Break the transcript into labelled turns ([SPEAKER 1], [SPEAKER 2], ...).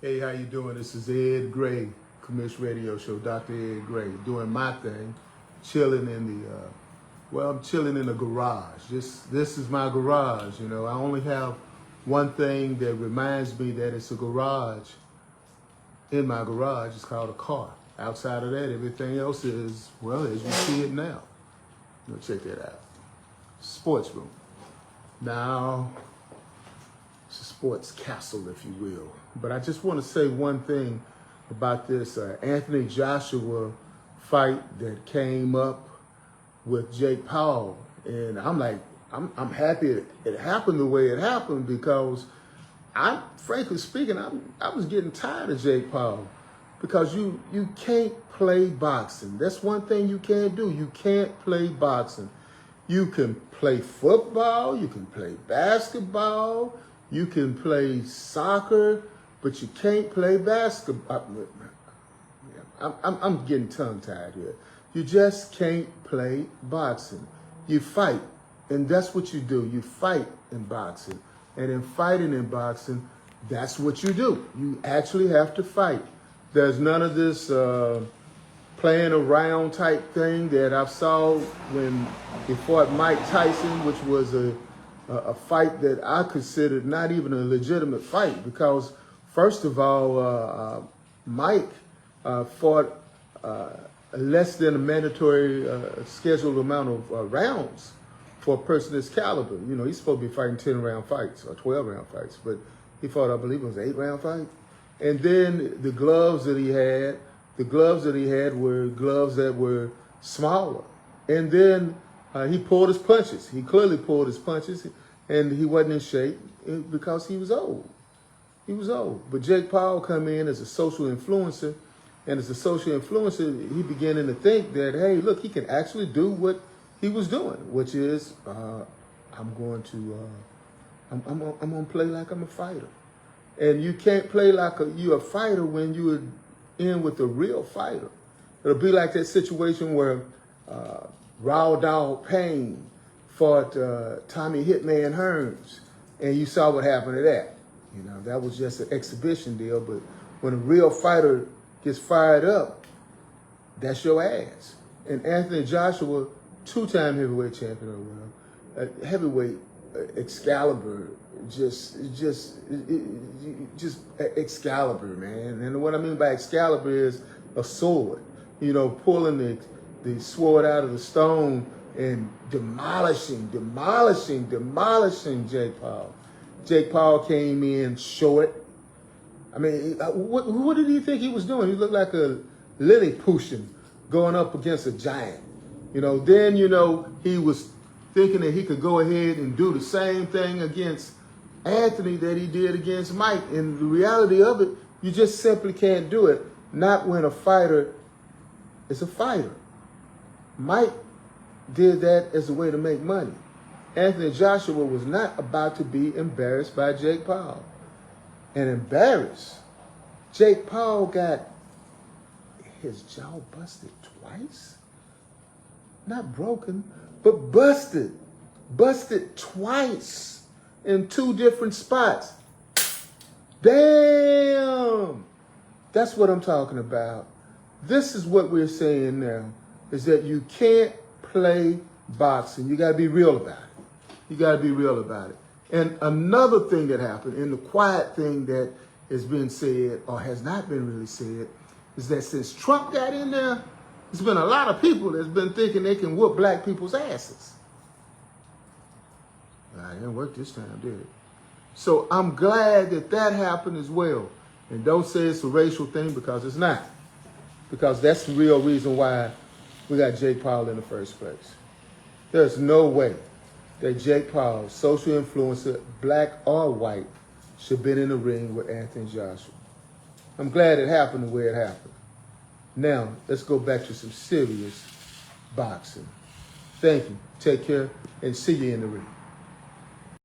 [SPEAKER 1] Hey, how you doing? This is Ed Gray, Commish Radio Show, Dr. Ed Gray, doing my thing, chilling in the, I'm chilling in the garage. This is my garage, you know. I only have one thing that reminds me that it's a garage. In my garage, it's called a car. Outside of that, everything else is, well, as you see it now. You know, check that out. Sports room. Now, it's a sports castle, if you will. But I just want to say one thing about this Anthony Joshua fight that came up with Jake Paul. And I'm like, I'm happy it happened the way it happened because frankly speaking, I was getting tired of Jake Paul because you can't play boxing. That's one thing you can't do. You can't play boxing. You can play football, you can play basketball, you can play soccer, but you can't play basketball. I'm getting tongue-tied here. You just can't play boxing. You fight, and that's what you do. You fight in boxing. And in fighting in boxing, that's what you do. You actually have to fight. There's none of this playing around type thing that I saw when he fought Mike Tyson, which was a fight that I considered not even a legitimate fight because, first of all, Mike fought less than a mandatory scheduled amount of rounds for a person this caliber. You know, he's supposed to be fighting 10-round fights or 12-round fights, but he fought, I believe it was an 8-round fight. And then the gloves that he had were gloves that were smaller. And then he pulled his punches. He clearly pulled his punches, and he wasn't in shape because he was old. He was old. But Jake Paul come in as a social influencer, and as a social influencer, he beginning to think that, hey, look, he can actually do what he was doing, which is, I'm going to play like I'm a fighter. And you can't play like you're a fighter when you're in with a real fighter. It'll be like that situation where Raw Dog Payne fought Tommy Hitman Hearns, and you saw what happened to that. You know, that was just an exhibition deal, but when a real fighter gets fired up, that's your ass. And Anthony Joshua, 2-time heavyweight champion of the world, heavyweight Excalibur, just Excalibur, man. And what I mean by Excalibur is a sword. You know, pulling the sword out of the stone and demolishing Jake Paul. Jake Paul came in short. I mean, what did he think he was doing? He looked like a Lilliputian going up against a giant. You know, then, you know, he was thinking that he could go ahead and do the same thing against Anthony that he did against Mike. And the reality of it, you just simply can't do it. Not when a fighter is a fighter. Mike did that as a way to make money. Anthony Joshua was not about to be embarrassed by Jake Paul. And embarrassed, Jake Paul got his jaw busted twice. Not broken, but busted. Busted twice in 2 different spots. Damn! That's what I'm talking about. This is what we're saying now, is that you can't play boxing. You got to be real about it. You got to be real about it. And another thing that happened, and the quiet thing that has been said, or has not been really said, is that since Trump got in there, there's been a lot of people that's been thinking they can whoop black people's asses. It didn't work this time, did it? So I'm glad that that happened as well. And don't say it's a racial thing, because it's not. Because that's the real reason why we got Jake Paul in the first place. There's no way that Jake Paul, social influencer, black or white, should have been in the ring with Anthony Joshua. I'm glad it happened the way it happened. Now, let's go back to some serious boxing. Thank you. Take care, and see you in the ring.